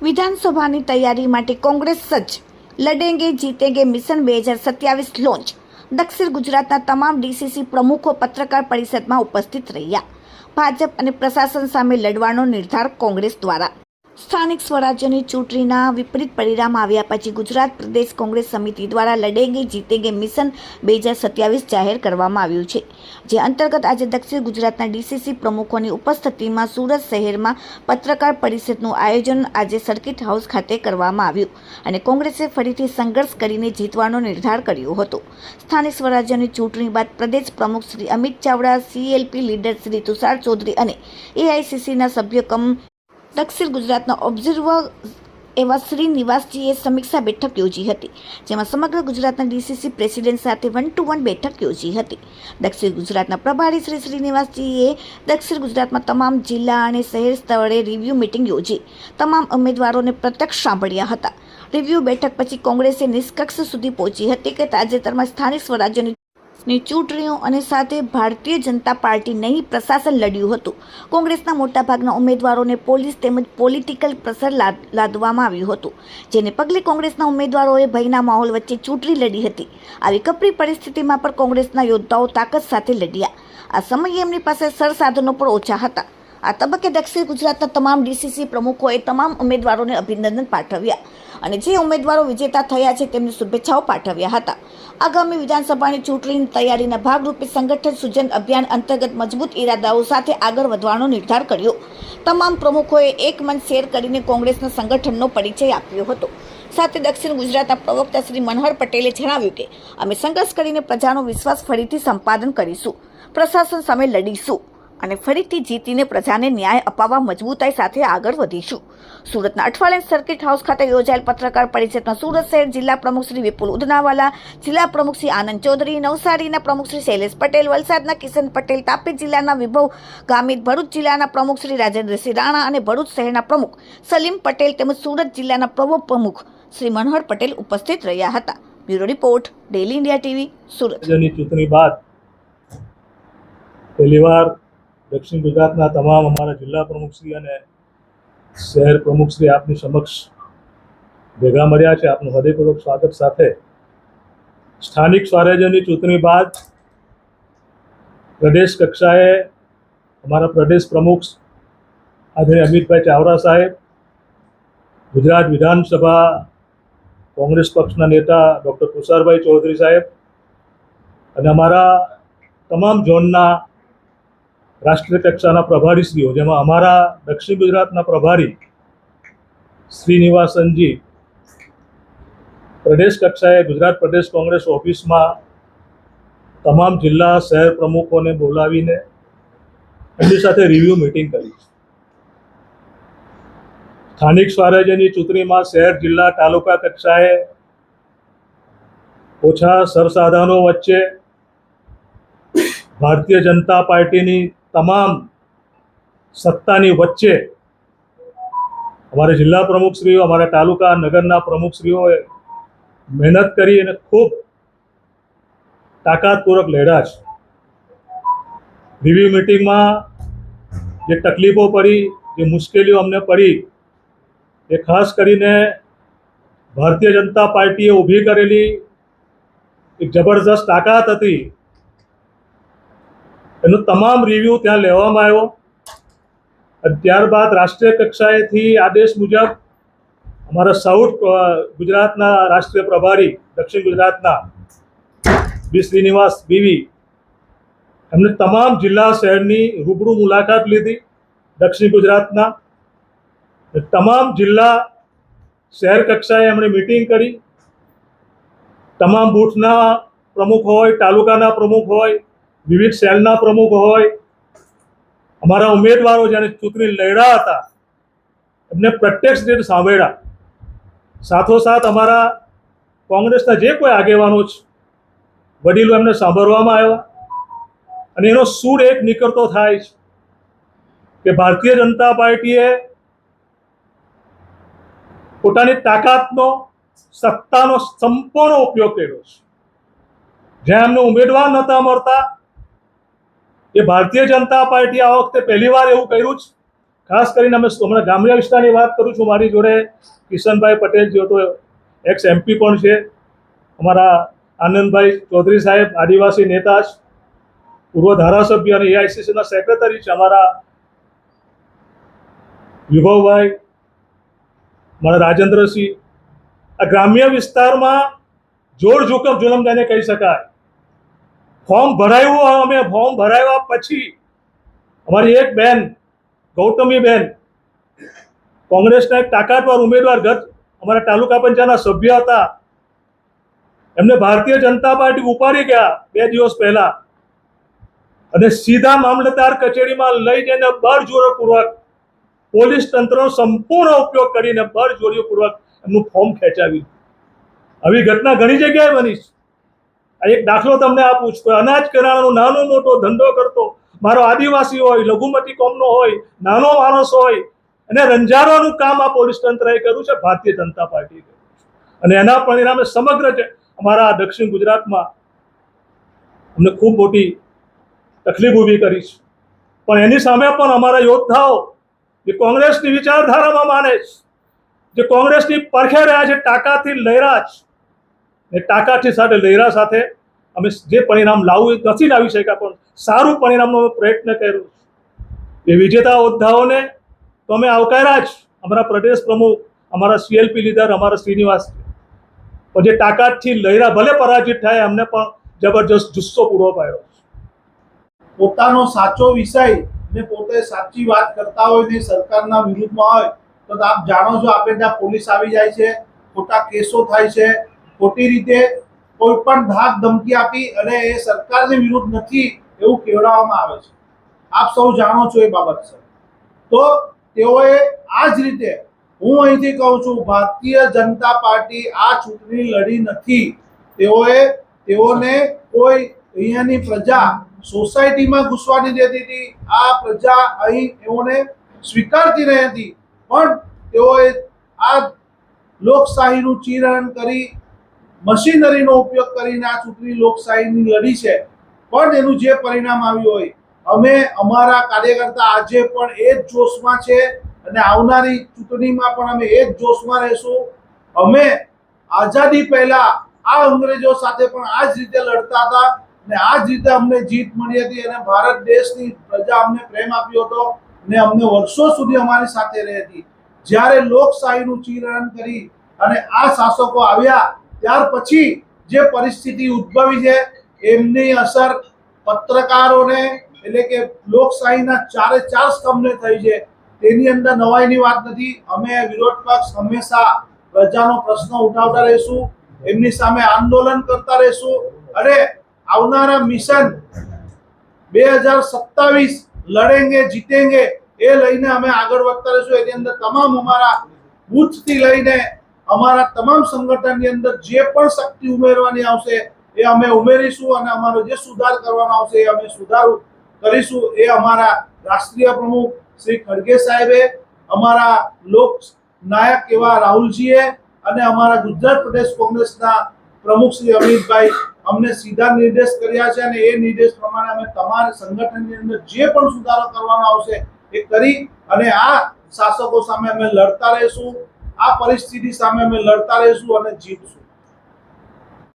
વિધાનસભાની તૈયારી માટે કોંગ્રેસ સજ્જ, લડેંગે જીતેંગે મિશન 2027 લોન્ચ. દક્ષિણ ગુજરાતના તમામ ડીસીસી પ્રમુખો પત્રકાર પરિષદમાં ઉપસ્થિત રહ્યા. ભાજપ અને પ્રશાસન સામે લડવાનો નિર્ધાર કોંગ્રેસ દ્વારા. સ્થાનિક સ્વરાજ્યની ચૂંટણીના વિપરીત પરિણામ આવ્યા પછી ગુજરાત પ્રદેશ કોંગ્રેસ સમિતિ દ્વારા લડેંગે જીતેંગે મિશન 2027 જાહેર કરવામાં આવ્યું છે, જે અંતર્ગત આજે દક્ષિણ ગુજરાતના ડીસીસી પ્રમુખોની ઉપસ્થિતિમાં સુરત શહેરમાં પત્રકાર પરિષદનું આયોજન આજે સર્કિટ હાઉસ ખાતે કરવામાં આવ્યું અને કોંગ્રેસે ફરીથી સંઘર્ષ કરીને જીતવાનો નિર્ધાર કર્યો હતો. સ્થાનિક સ્વરાજ્યની ચૂંટણી બાદ પ્રદેશ પ્રમુખ શ્રી અમિત ચાવડા, સીએલપી લીડર શ્રી તુષાર ચૌધરી અને એઆઈસીસીના સભ્ય કમ દક્ષિણ ગુજરાતના ઓબ્ઝર્વર એવા શ્રીનિવાસજીએ સમીક્ષા બેઠક યોજી હતી, જેમાં સમગ્ર ગુજરાતના ડીસીસી પ્રેસિડેન્ટ સાથે 1-to-1 બેઠક યોજી હતી. દક્ષિણ ગુજરાતના પ્રભારી શ્રી શ્રીનિવાસજીએ દક્ષિણ ગુજરાતમાં તમામ જિલ્લા અને શહેર સ્તરે રિવ્યૂ મિટિંગ યોજી તમામ ઉમેદવારોને પ્રત્યક્ષ સાંભળ્યા હતા. રિવ્યૂ બેઠક પછી કોંગ્રેસે નિષ્કર્ષ સુધી પહોંચી હતી કે તાજેતરમાં સ્થાનિક સ્વરાજ્યની ચૂંટણીઓ અને સાથે ભારતીય જનતા પાર્ટી નહીં પ્રશાસન લડ્યું હતું. કોંગ્રેસના મોટાભાગના ઉમેદવારોને પોલીસ તેમજ પોલિટિકલ પ્રેશર લાદવામાં આવ્યું હતું, જેને પગલે કોંગ્રેસના ઉમેદવારોએ ભયના માહોલ વચ્ચે ચૂંટણી લડી હતી. આવી કપરી પરિસ્થિતિમાં પણ કોંગ્રેસના યોદ્ધાઓ તાકાત સાથે લડ્યા. આ સમયે એમની પાસે સરસાધનો પણ ઓછા હતા. આ તબક્કે દક્ષિણ ગુજરાતના તમામ ડીસીસી પ્રમુખોએ તમામ ઉમેદવારોને અભિનંદન પાઠવ્યા અને જે ઉમેદવારો વિજેતા થયા છે તેમને શુભેચ્છાઓ પાઠવ્યા હતા. આગામી વિધાનસભાની ચૂંટણીની તૈયારીના ભાગરૂપે સંગઠન સૂજન અભિયાન અંતર્ગત મજબૂત ઇરાદાઓ સાથે આગળ વધવાનો નિર્ધાર કર્યો. તમામ પ્રમુખોએ એક મંચ શેર કરીને કોંગ્રેસના સંગઠનનો પરિચય આપ્યો હતો. સાથે દક્ષિણ ગુજરાતના પ્રવક્તા શ્રી મનહર પટેલે જણાવ્યું કે અમે સંઘર્ષ કરીને પ્રજાનો વિશ્વાસ ફરીથી સંપાદન કરીશું, પ્રશાસન સામે લડીશું અને ફરીથી જીતીને પ્રજાને ન્યાય અપાવવા મજબૂતાઈ સાથે આગળ વધીશું. સુરતના અઠવાડિયા સર્કિટ હાઉસ ખાતે યોજાયેલ પત્રકાર પરિષદમાં સુરત શહેર જિલ્લા પ્રમુખ શ્રી વિપુલ ઉદનાવાલા, જિલ્લા પ્રમુખ શ્રી આનંદ ચૌધરી, નવસારીના પ્રમુખ શ્રી શૈલેષ પટેલ, વલસાડના કિશન પટેલ, તાપી જિલ્લાના વિભવ ગામિત, ભરૂચ જિલ્લાના પ્રમુખ શ્રી રાજેન્દ્રસિંહ રાણા અને ભરૂચ શહેરના પ્રમુખ સલીમ પટેલ તેમજ સુરત જિલ્લાના પ્રમુખ શ્રી મનહર પટેલ ઉપસ્થિત રહ્યા હતા. Bureau report, daily India TV, Surat. ચૂંટણી બાદ પહેલીવાર દક્ષિણ ગુજરાતના તમામ અમારા જિલ્લા પ્રમુખશ્રી અને શહેર પ્રમુખશ્રી આપની સમક્ષ ભેગા મળ્યા છે. આપનું હૃદયપૂર્વક સ્વાગત સાથે સ્થાનિક સ્વરાજ્યની ચૂંટણી બાદ પ્રદેશ કક્ષાએ અમારા પ્રદેશ પ્રમુખ આદરણીય અમિતભાઈ ચાવડા સાહેબ, ગુજરાત વિધાનસભા કોંગ્રેસ પક્ષના નેતા ડૉક્ટર તુષારભાઈ ચૌધરી સાહેબ અને અમારા તમામ ઝોનના રાષ્ટ્રીય કક્ષાના પ્રભારીશ્રીઓ, જેમાં અમારા દક્ષિણ ગુજરાતના પ્રભારી શ્રીનિવાસનજી પ્રદેશ કક્ષાએ ગુજરાત પ્રદેશ કોંગ્રેસ ઓફિસમાં તમામ જિલ્લા શહેર પ્રમુખોને બોલાવીને એમની સાથે રિવ્યૂ મિટિંગ કરી. સ્થાનિક સ્વરાજ્યની ચૂંટણીમાં શહેર, જિલ્લા, તાલુકા કક્ષાએ ઓછા સરસાધનો વચ્ચે ભારતીય જનતા પાર્ટીની તમામ સત્તાની વચ્ચે અમારા જિલ્લા પ્રમુખશ્રીઓ, અમારા તાલુકા નગરના પ્રમુખશ્રીઓએ મહેનત કરી અને ખૂબ તાકાતપૂર્વક લડ્યા છે. રિવ્યૂ મિટિંગમાં જે તકલીફો પડી, જે મુશ્કેલીઓ અમને પડી, એ ખાસ કરીને ભારતીય જનતા પાર્ટીએ ઊભી કરેલી એક જબરજસ્ત તાકાત હતી, એનો તમામ રિવ્યૂ ત્યાં લેવામાં આવ્યો અને ત્યારબાદ રાષ્ટ્રીય કક્ષાએથી આદેશ મુજબ અમારા સાઉથ ગુજરાતના રાષ્ટ્રીય પ્રભારી દક્ષિણ ગુજરાતના બી શ્રીનિવાસ બીવી, એમને તમામ જિલ્લા શહેરની રૂબરૂ મુલાકાત લીધી. દક્ષિણ ગુજરાતના તમામ જિલ્લા શહેર કક્ષાએ એમણે મિટિંગ કરી. તમામ બૂથના પ્રમુખ હોય, તાલુકાના પ્રમુખ હોય, વિવિધ સેલના પ્રમુખ હોય, અમારા ઉમેદવારો જ્યારે ચૂંટણી લડ્યા હતા એમને પ્રત્યક્ષ રીતે સાંભળ્યા. સાથોસાથ અમારા કોંગ્રેસના જે કોઈ આગેવાનો છે, વડીલો, એમને સાંભળવામાં આવ્યા અને એનો સૂર એક નીકળતો થાય છે કે ભારતીય જનતા પાર્ટીએ પોતાની તાકાતનો, સત્તાનો સંપૂર્ણ ઉપયોગ કર્યો છે. જ્યાં એમને ઉમેદવાર નહોતા મળતા, એ ભારતીય જનતા પાર્ટી આ વખતે પહેલીવાર એવું કર્યું છે ખાસ કરીને અમે હમણાં ગામડિયા વિસ્તારની વાત કરું છું. મારી જોડે કિશનભાઈ પટેલ જેઓ તો એક્સ MP પણ છે, અમારા આનંદભાઈ ચૌધરી સાહેબ આદિવાસી નેતા, પૂર્વ ધારાસભ્ય અને AICCના સેક્રેટરી છે, અમારા વિભવભાઈ, મારા રાજેન્દ્રસિંહ. આ ગ્રામ્ય વિસ્તારમાં જોર જોખમ જુલમ તેને કહી શકાય. ફોર્મ ભરાયું, અમે ફોર્મ ભરાવ્યા પછી અમારી એક બેન ગૌતમીબેન કોંગ્રેસના એક તાકાતવાર ઉમેદવાર ગત અમારા તાલુકા પંચાયતના સભ્ય હતા, એમને ભારતીય જનતા પાર્ટી ઉપાડી ગયા 2 દિવસ પહેલા અને સીધા મામલતદાર કચેરીમાં લઈ જઈને બળજોરપૂર્વક પોલીસ તંત્રનો સંપૂર્ણ ઉપયોગ કરીને બળજોરીપૂર્વક એમનું ફોર્મ ખેંચાવ્યું. આવી ઘટના ઘણી જગ્યાએ બની છે. આ એક દાખલો તમને આપું છું. અનાજ કરિયાણાનો નાનો મોટો ધંધો કરતો મારો આદિવાસી હોય, લઘુમતી કોમનો હોય, નાનો માણસ હોય, અને રંજારોનું કામ આ પોલીસ તંત્રએ કર્યું છે, ભારતીય જનતા પાર્ટીએ કર્યું છે. અને એના પરિણામે સમગ્ર અમારા દક્ષિણ ગુજરાતમાં અમને ખૂબ મોટી તકલીફ ઊભી કરી છે. પણ એની સામે પણ અમારા યોદ્ધાઓ જે કોંગ્રેસની વિચારધારામાં માને છે, જે કોંગ્રેસની પરખે રહ્યા છે, ટાંકાથી લહેરા છે, એ ટાંકાથી સાથે લહેરા સાથે અમે જે પરિણામ લાવવું નથી લાવી શક્યા, પણ સારું પરિણામનો પ્રયત્ન કર્યો છે. એ વિજેતા યોદ્ધાઓને તો અમે આવકાર્યા જ. અમારા પ્રદેશ પ્રમુખ, અમારા CLP લીડર, અમારા શ્રીનિવાસ, પણ જે તાકાતથી લહેરા ભલે પરાજિત થાય, અમને પણ જબરજસ્ત જુસ્સો પૂરો પાડ્યો. પોતાનો સાચો વિષય ને પોતે સાચી વાત કરતા હોય ને સરકારના વિરુદ્ધમાં હોય તો આપ જાણો છો, આપણે ત્યાં પોલીસ આવી જાય છે, ખોટા કેસો થાય છે, ખોટી રીતે કોઈ પણ ધાક ધમકી આપી અને એ સરકારની વિરુદ્ધ નથી એવું કહેવામાં આવે છે. આપ સૌ જાણો છો એ બાબત છે. તો તેઓએ આ જ રીતે, હું અહીંથી કહું છું, ભારતીય જનતા પાર્ટી આ ચૂંટણી લડી નથી. તેઓને કોઈ અહીંયાની પ્રજા સોસાયટીમાં ઘૂસવાની દેતી હતી. આ પ્રજા અહીં એઓને સ્વીકારતી રહી હતી, પણ તેઓએ આ લોકશાહીનું ચીરહરણ કરી, મશીનરીનો ઉપયોગ કરીને આ ચૂંટણી લોકશાહીની લડી છે. પણ એનું જે પરિણામ આવ્યું હોય, અમે અમારા કાર્યકર્તા આજે પણ એ જ જોશમાં છે અને આવનારી ચૂંટણીમાં પણ અમે એ જ જોશમાં રહીશું. અમે આઝાદી પહેલા આ અંગ્રેજો સાથે પણ આ જ રીતે લડતા હતા અને આ જ રીતે અમને જીત મળી હતી અને ભારત દેશની પ્રજા અમને પ્રેમ આપ્યો હતો અને અમને વર્ષો સુધી અમારી સાથે રહી હતી. જ્યારે લોકશાહીનું ચીરહરણ કરી અને આ શાસકો આવ્યા ત્યાર પછી જે પરિસ્થિતિ ઉદ્ભવી છે, એમની અસર પત્રકારોને એટલે કે લોકશાહીના 4 સ્તંભને થઈ છે. તેની અંદર નવાઈની વાત નથી. અમે વિરોધ પક્ષ હંમેશા પ્રજાનો પ્રશ્ન ઉઠાવતા રહીશું, એમની સામે આંદોલન કરતા રહીશું અને આવનારા મિશન 2027 લડેંગે જીતેંગે એ લઈને અમે આગળ વધતા રહીશું. એની અંદર તમામ અમારા બૂથથી લઈને અમારા તમામ સંગઠનની અંદર જે પણ શક્તિ ઉમેરવાની આવશે એ અમે ઉમેરીશું અને અમારો જે સુધાર કરવાનો આવશે એ અમે સુધાર કરીશું. એ અમારા રાષ્ટ્રીય પ્રમુખ શ્રી ખડગે સાહેબે, અમારા લોક નાયક એવા રાહુલજીએ અને અમારા ગુજરાત પ્રદેશ કોંગ્રેસના પ્રમુખ શ્રી અમિતભાઈ અમને સીધા નિર્દેશ કર્યા છે અને એ નિર્દેશ પ્રમાણે અમે તમારા સંગઠનની અંદર જે પણ સુધારો કરવાનો આવશે એ કરી અને આ શાસકો સામે અમે લડતા રહીશું, આ પરિસ્થિતિ સામે અમે લડતા રહીશું અને જીતશું.